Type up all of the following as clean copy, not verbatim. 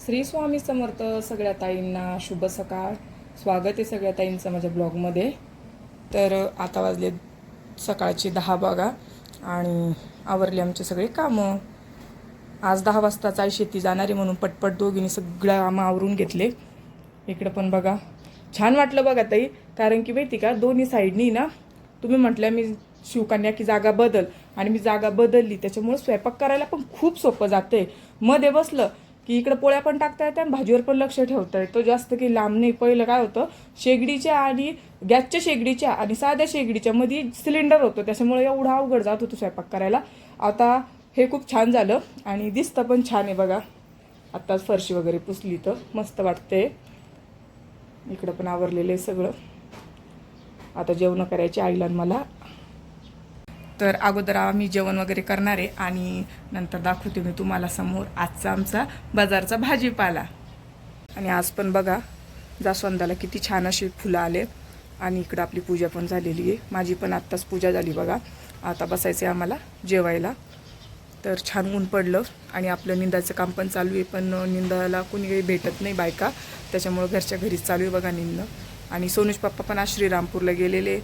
श्री स्वामी समर्थ. सगळ्या ताईंना शुभ सकाळ. स्वागत आहे सगळ्या ताईंचं माझ्या ब्लॉगमध्ये. तर आता वाजले सकाळचे 10 बघा आणि आवरले आमचे सगळे कामं. आज 10 वाजताच आई शेती जाणार आहे म्हणून पटपट दोघींनी सगळं कामं आवरून घेतले. इकडं पण बघा छान वाटलं बघा ताई, कारण की माहिती का दोन्ही साईडनी ना तुम्ही म्हटलं मी शिवकन्या की जागा बदल आणि मी जागा बदलली, त्याच्यामुळे स्वयंपाक करायला पण खूप सोपं जाते. मध्ये बसलं की इकडे पोळ्या पण टाकता येतात आणि भाजीवर पण लक्ष ठेवता येतं. जास्त की लांब नाही. पहिलं काय होतं, शेगडीच्या आणि गॅसच्या शेगडीच्या आणि साध्या शेगडीच्या मध्ये सिलेंडर होतं, त्याच्यामुळे एवढा अवघड जात होतं स्वयंपाक करायला. आता हे खूप छान झालं आणि दिसतं पण छान आहे बघा. आत्ताच फरशी वगैरे पुसली तर मस्त वाटते. इकडं पण आवरलेलं आहे सगळं. आता जेवण करायचे आईला मला. तर अगोदर आम्ही जेवण वगैरे करणार आहे आणि नंतर दाखवते मी तुम्हाला समोर आजचा आमचा बाजारचा भाजीपाला. आणि आज पण बघा जास्वंदाला किती छान अशी फुलं आले आणि इकडं आपली पूजा पण झालेली आहे. माझी पण आत्ताच पूजा झाली बघा. आता बसायचं आहे आम्हाला जेवायला. तर छान ऊन पडलं आणि आपलं निंदाचं काम पण चालू आहे, पण निंदाला कोणी काही भेटत नाही बायका, त्याच्यामुळं घरच्या घरीच चालू आहे बघा निंदणं. आणि सोनूज पप्पा पण आज श्रीरामपूरला गेलेले,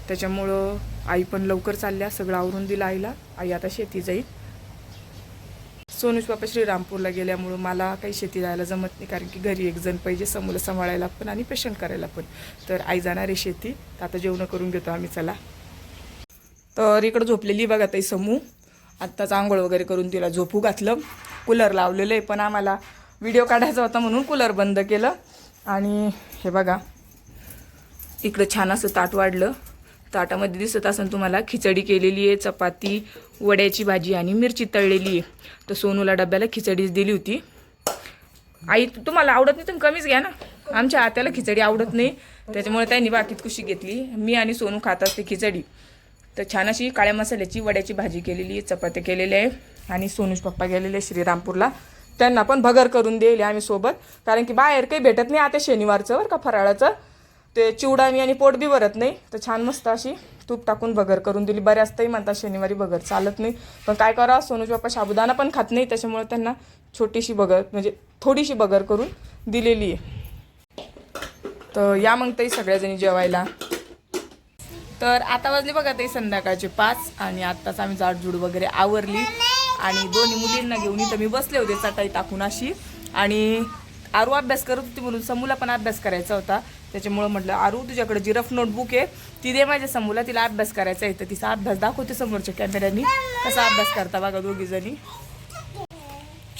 त्याच्यामुळं आई पण लवकर चालल्या. सगळं आवरून दिलं आईला. आई आता शेती जाईल. सोनूज पप्पा श्रीरामपूरला गेल्यामुळं मला काही शेती जायला जमत नाही, कारण की घरी एक जण पाहिजे समूला सांभाळायला पण आणि पेशंट करायला पण. तर आई जाणार आहे शेती. तर आता जेवण करून घेतो आम्ही चला. तर इकडं झोपलेली बघा ताई समू. आत्ताच आंघोळ वगैरे करून तिला झोपू घातलं. कूलर लावलेलं आहे, पण आम्हाला व्हिडिओ काढायचा होता म्हणून कूलर बंद केलं. आणि हे बघा इकडं छान असं ताट वाढलं. ताटामध्ये दिसत असेल तुम्हाला खिचडी केलेली आहे, चपाती, वड्याची भाजी आणि मिरची तळलेली आहे. तर सोनूला डब्याला खिचडीच दिली होती. आई तुम्हाला आवडत नाही तुम्ही कमीच घ्या ना. आमच्या आत्याला खिचडी आवडत नाही, त्याच्यामुळे त्यांनी बाकीत कुशी घेतली. मी आणि सोनू खात असते खिचडी. तर छान अशी काळ्या मसाल्याची वड्याची भाजी केलेली आहे, चपात्या केलेल्या आहे. आणि सोनूज पप्पा गेलेले श्रीरामपूरला, त्यांना पण भगर करून दिले आम्ही सोबत, कारण की बाहेर काही भेटत नाही आता शनिवारचं बरं का फराळाचं. ते चिवडानी आणि पोट बी भरत नाही. तर छान मस्त अशी तूप टाकून भगर करून दिली. बऱ्याच ताई म्हणतात शनिवारी भगर चालत नाही, पण काय करा सोनूज पप्पा साबुदाणा पण खात नाही, त्याच्यामुळे त्यांना छोटीशी भगर म्हणजे थोडीशी भगर करून दिलेली आहे. तर या मग ताई सगळ्याजणी जेवायला. तर आता वाजले बघा ताई संध्याकाळचे 5 आणि आत्ताच आम्ही जाडजूड वगैरे आवरली आणि दोन्ही मुलींना घेऊन इथं मी बसले होते चटाई टाकून अशी. आणि आरू अभ्यास करत होती म्हणून समूला पण अभ्यास करायचा होता, त्याच्यामुळं म्हटलं आरू तुझ्याकडे जिरफ नोटबुक आहे ती दे माझ्या समूला, तिला अभ्यास करायचा आहे. तर तिचा अभ्यास दाखवते समोरच्या कॅमेऱ्यानी कसा अभ्यास करता बघा दोघी जणी.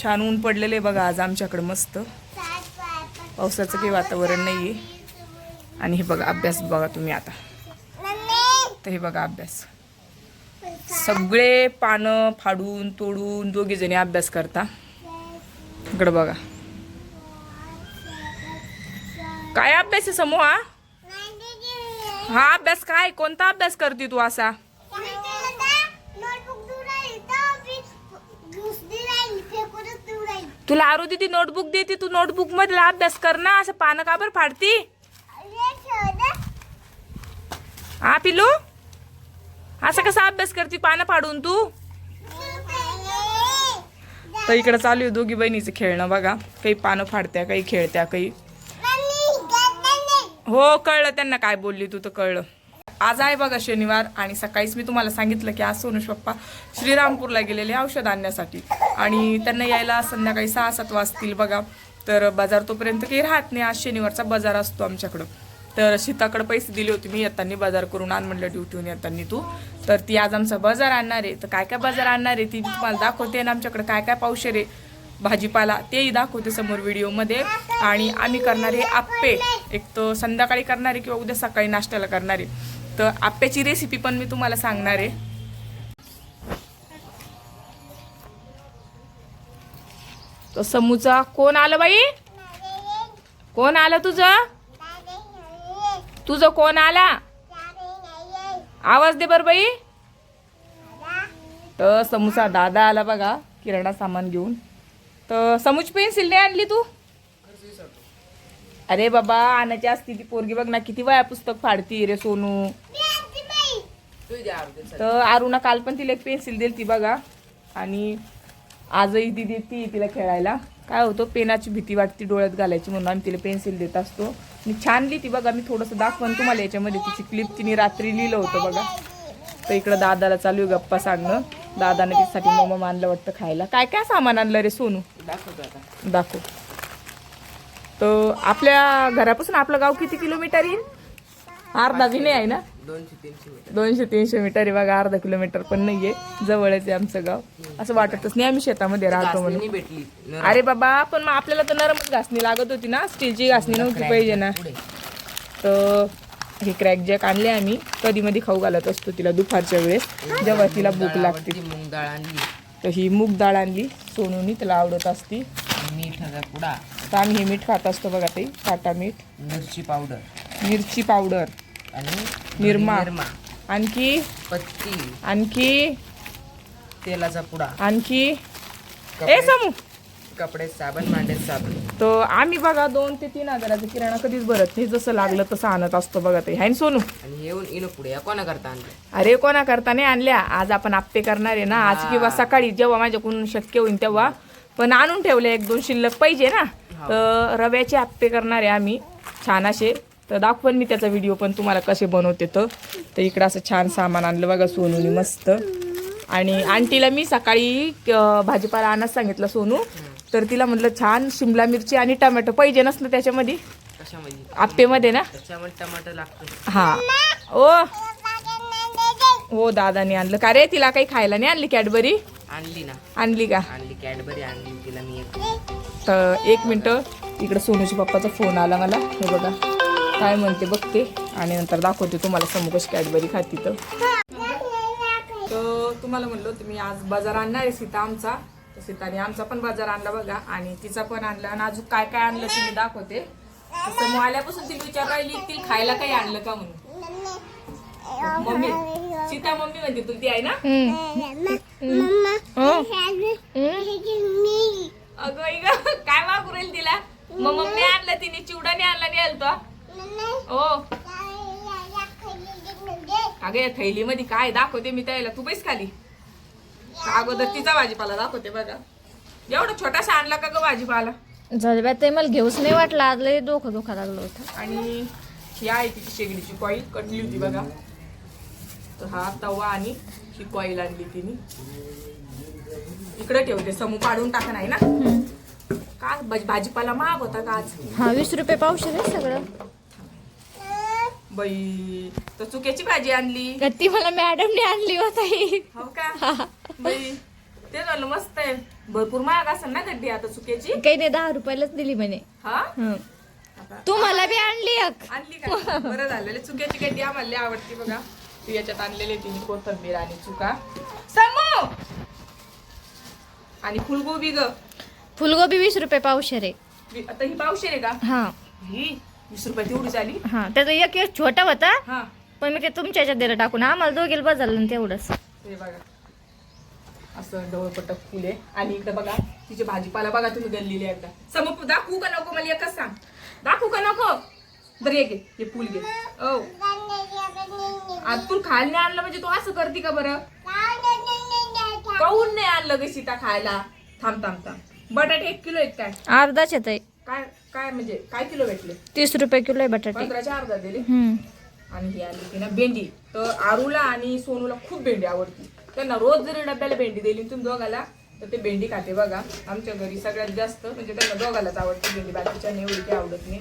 छान ऊन पडलेलं आहे बघा आज आमच्याकडे मस्त. पावसाचं काही वातावरण नाही आहे. आणि हे बघा अभ्यास बघा तुम्ही आता. तर हे बघा अभ्यास सगळे पानं फाडून तोडून दोघी जणी अभ्यास करता. इकडं बघा काय अभ्यास आहे समूह हा अभ्यास काय कोणता अभ्यास करते तू असा. तुला आरू दीदी नोटबुक देते, तू नोटबुक मधला अभ्यास कर ना. असं पानं का बरं फाडती हा पिलू. असं कसा अभ्यास करते पानं फाडून तू. तर इकडं चालू आहे दोघी बहिणीचं खेळणं बघा. काही पानं फाडत्या, काही खेळत्या, काही. हो कळलं त्यांना काय बोलली तू, तर कळलं. आज आहे बघा शनिवार आणि सकाळीच मी तुम्हाला सांगितलं की आज सोनूज पप्पा श्रीरामपूरला गेलेले औषध आणण्यासाठी आणि त्यांना यायला संध्याकाळी 6-7 वाजतील बघा. तर बाजार तोपर्यंत काही राहत नाही. आज शनिवारचा बाजार असतो आमच्याकडं. तर शीताकडे पैसे दिले होते मी येताना बाजार करून आण म्हणलं ड्युटीहून येताना तू. तर ती आज आमचा बाजार आणणार आहे. तर काय काय बाजार आणणार आहे ती तुम्हाला दाखवते आणि आमच्याकडे काय काय पावशेर आहे भाजीपाला तेही दाखवते समोर व्हिडिओमध्ये. आणि आम्ही करणार आहे आप्पे, एक तर संध्याकाळी करणार आहे किंवा उद्या सकाळी नाश्त्याला करणार आहे. तर आप्प्याची रेसिपी पण मी तुम्हाला सांगणार आहे. तर समूचा कोण आलं बाई, कोण आलं तुझं, तुझं कोण आला आवाज दे बर बाई. तर समूचा दादा आला बघा किराणा सामान घेऊन. तर समूची पेन्सिल नाही आणली तू. अरे बाबा आणायची असती ती पोरगी बघ ना किती वया पुस्तक फाडती रे सोनू. तर आरुणा काल पण तिला एक पेन्सिल दिली ती बघा आणि आजही ती देती तिला खेळायला. काय होतं पेनाची भीती वाटते डोळ्यात घालायची म्हणून आम्ही तिला पेन्सिल देत असतो. मी छान लिहिती बघा, मी थोडंसं दाखवून तुम्हाला याच्यामध्ये तिची क्लिप तिने रात्री लिहिलं होतं बघा. तर इकडं दादाला चालू आहे गप्पा सांगणं. दादाने तिच्यासाठी मम्मा आणलं वाटतं खायला. काय काय सामान आणलं रे सोनू? दाखव. तर आपल्या घरापासून आपलं गाव किती किलोमीटर येईल? अर्धा बी नाही आहे ना? 200-300 मीटर आहे बघा. अर्धा किलोमीटर पण नाहीये, जवळच आहे आमचं गाव. असं वाटतच नाही आम्ही शेतामध्ये राहतो म्हणून. अरे बाबा, पण मग आपल्याला तर नरमच घासणी लागत होती ना, स्टीलची घासणी नव्हती पाहिजे ना. तर हे क्रॅक जॅक आणले आम्ही, कधी मध्ये खाऊ घालत असतो तिला दुपारच्या वेळेस जेव्हा तिला भूक लागते. तर ही मूग डाळ आणली सोनूनी, तिला आवडत असती. तर आम्ही हे मीठ खात असतो बघा, ते टाटा मीठ, मिरची पावडर आणि निरमा, आणखी पत्ती, आणखी तेलाचा पुडा, आणखी समू कपडे साबण, भांडे साबण. तर आम्ही बघा 2 ते 3 हजाराचा किराणा कधीच भरत नाही, जसं लागलं तसं आणत असतो बघा. ते हाय सोनू. आणि येऊन पुढे कोणा करता आणले? अरे कोणा करता नाही आणल्या, आज आपण आप्पे करणार आहे ना, आज किंवा सकाळी जेव्हा माझ्याकडून शक्य होईल तेव्हा. पण आणून ठेवले 1-2 शिल्लक पाहिजे ना. तर रव्याचे आप्पे करणार आहे आम्ही छान असे. तर दाखवन मी त्याचा व्हिडिओ पण तुम्हाला कसे बनवते. तर इकडं असं छान सामान आणलं बघा सोनूनी मस्त. आणि आंटीला मी सकाळी भाजीपाला आणायला सांगितलं सोनू, तर तिला म्हटलं छान शिमला मिरची आणि टमॅटो पाहिजे नसलं त्याच्यामध्ये, आप्पेमध्ये ना. टमाटर लागतं. हा हो दादाने आणलं का रे? तिला काही खायला नाही आणली? कॅडबरी आणली ना. आणली का? आणली कॅडबरी आणली तिला मी. तर 1 मिनटं, इकडं सोनूच्या पप्पाचा फोन आला मला. हे बघा काय म्हणते बघते आणि नंतर दाखवते तुम्हाला समोर कशी कॅडबरी खाती. तर तुम्हाला म्हणलं तुम्ही आज बाजार आणणार आहे सीता आमचा. तर सीताने आमचा पण बाजार आणला बघा, आणि तिचा पण आणला. आणि अजून काय काय आणलं तुम्ही दाखवते. समोर आल्यापासून तिला विचार राहिली तिला खायला काही आणलं का म्हणून. मम्मी सीता मम्मी म्हणते तुला ती आहे ना. अगं काय मागू राहील तिला. मग मम्मी आणलं तिने, चिवडाने आणला नाही आलतो. हो अगं या थैलीमध्ये काय दाखवते मी त्याला, तू बैस खाली. अगोदर तिचा भाजीपाला दाखवते बघा. एवढा छोटासा आणला का ग भाजीपाला? झालं ते मला घेऊच नाही वाटलं, आज लय धोका लागलं होतं. आणि ही आहे तिची शेगडीची कॉईल कटली होती बघा. तर हा तवा आणि ही कॉईल आणली तिने. इकडे ठेवते, समू काढून टाका नाही ना. का भाजीपाला महाग होता का आज? हा 20 रुपये पावशेर आहे सगळं. बाई तर चुक्याची भाजी आणली ती मला मॅडमने आणली होती. हो का बाई, ते झालं मस्त आहे. भरपूर महाग असेल ना गड्डी आता चुक्याची? काही नाही 10 रुपयालाच दिली म्हणे. हा तू मला बी आणली आणली का? बरं झालेलं. चुक्याची गड्डी आम्हाला आवडती बघा. तू याच्यात आणलेली तिने कोथिंबीर आणि चुका. समू आणि फुलगोबी ग. फुलगोबी 20 रुपये पावशेर आहे. आता ही पावशेर आहे का? हा ही 20 रुपये तेवढी झाली. हा त्याचा एक छोटा होता, हा पण मी ते तुमच्या याच्यात दिलं टाकून. आम्हाला दोघीला बदललं तेवढंच. हे बघा असं डोळपटक फुल आहे. आणि इकडे बघा तिची भाजीपाला बघा तुम्ही गल्लेली एकदा. समोर दाखवू का नको मला एकच सांग, दाखवू का नको? तर हे फुल घे. ओ आज तू खायला नाही आणलं म्हणजे तू असं करते का बरं? काऊन नाही आणलं ग सीता खायला? थांब थांब थांब. बटाटे 1 किलो आहेत काय? अर्धाच येत आहे. काय काय म्हणजे काय किलो भेटले? 30 रुपये किलो आहे बटाटे. 15च्या अर्धा दिले. आणि ही आली की ना भेंडी. तर आरूला आणि सोनूला खूप भेंडी आवडती. त्यांना रोज जरी डब्याला भेंडी दिली तुम्ही दोघाला तर ते भेंडी खाते बघा. आमच्या घरी सगळ्यात जास्त म्हणजे त्यांना दोघालाच आवडते भेंडी, बाकीच्या एवढी काही आवडत नाही.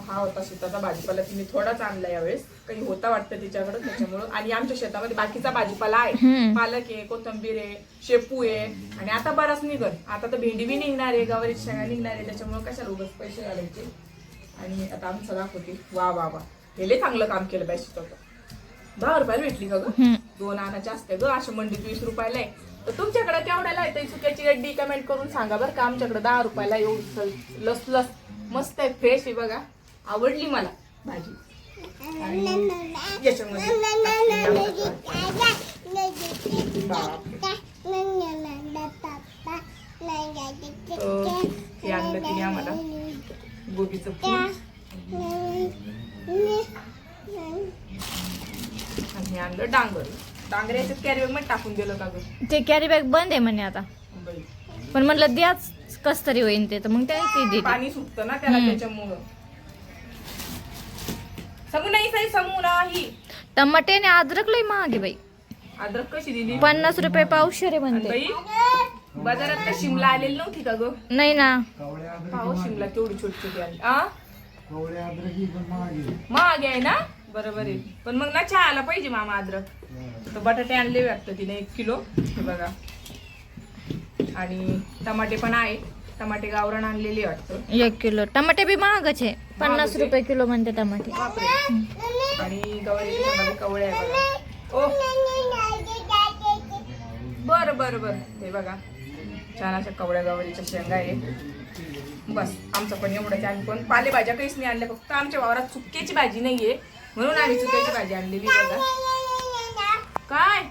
हा होता शेताचा भाजीपाला, तिने थोडाच आणला यावेळेस, काही होता वाटतं तिच्याकडे त्याच्यामुळं. आणि आमच्या शेतामध्ये बाकीचा भाजीपाला आहे, पालक आहे, कोथिंबीर आहे, शेपू आहे, आणि आता बराच निघत. आता तर भेंडी बी निघणार आहे, गवारीची शेंगा निघणार आहे, त्याच्यामुळे कशाला उगाच पैसे घालायचे. आणि आता आमचं दाखवते. वा वा वा, हे लय चांगलं काम केलं पाहिजे. 10 रुपयाला भेटली का ग? 2 आणायचे असते ग, अशा मंडीत 20 रुपयाला आहे. तर तुमच्याकडे केवढ्याला आहे तर चुक्याची गड्डी कमेंट करून सांगा बरं का. आमच्याकडे 10 रुपयाला एवढं लसलस मस्त आहे, फ्रेश आहे बघा. आवडली मला भाजी. आणि याच्यामध्ये हे आणलं तिने आम्हाला गोबीचं फूल, आणि आणलं डांगर. डांगर याच्यात कॅरी बॅग मध्ये टाकून दिलं का ग? ते कॅरी बॅग बंद आहे म्हणे आता, पण म्हटलं द्याच कस तरी होईन ते तर मग ते देते. पाणी सुटतं ना त्याला त्याच्यामुळं. समू नाही साई समू नाही. टमाटे आणि अद्रक लय महाग आहे बाई. अद्रक कशी दिली? 50 रुपये पावशेर आहे आणि म्हणते. बाई बाजारात तर शिमला आलेली नव्हती का ग? नाही ना. पाहो शिमला केवढी छोटी छोटी आली. महाग आहे ना, बरोबर आहे. पण मग ना चहा आला पाहिजे मामा अद्रक. तर बटाटे आणले वाटतं तिने 1 किलो, हे बघा. आणि टमाटे पण आहे, टमाटे गावरान आणलेली वाटतं. 1 किलो टमाटे बी महागच आहे. 50 रुपये किलो म्हणते टमाटे. बापरे. आणि गवारीची शेंगा कवळे आहे बघा. ओ बरं बरं बरं, हे बघा छान अशा कवळ्या गवारीच्या शेंगा आहे. बस आमचं पण एवढंच. आम्ही पण पालेभाज्या काहीच नाही आणल्या, फक्त आमच्या वावरात चुक्याची भाजी नाहीये म्हणून आम्ही चुक्याची भाजी आणलेली बघा. काय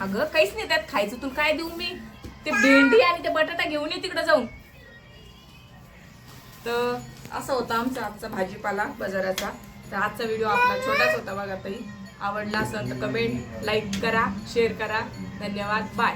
अगं काहीच नाही त्यात खायचं, तुला काय देऊ मी? ते भेंडी आणि ते बटाटा घेऊन ये तिकडे जाऊन. तर असा होता आमचा आजचा भाजीपाला बाजाराचा. तर आजचा व्हिडिओ आपला छोटाच होता बघा ताई. आवडला असेल तर कमेंट, लाईक करा, शेअर करा. धन्यवाद, बाय.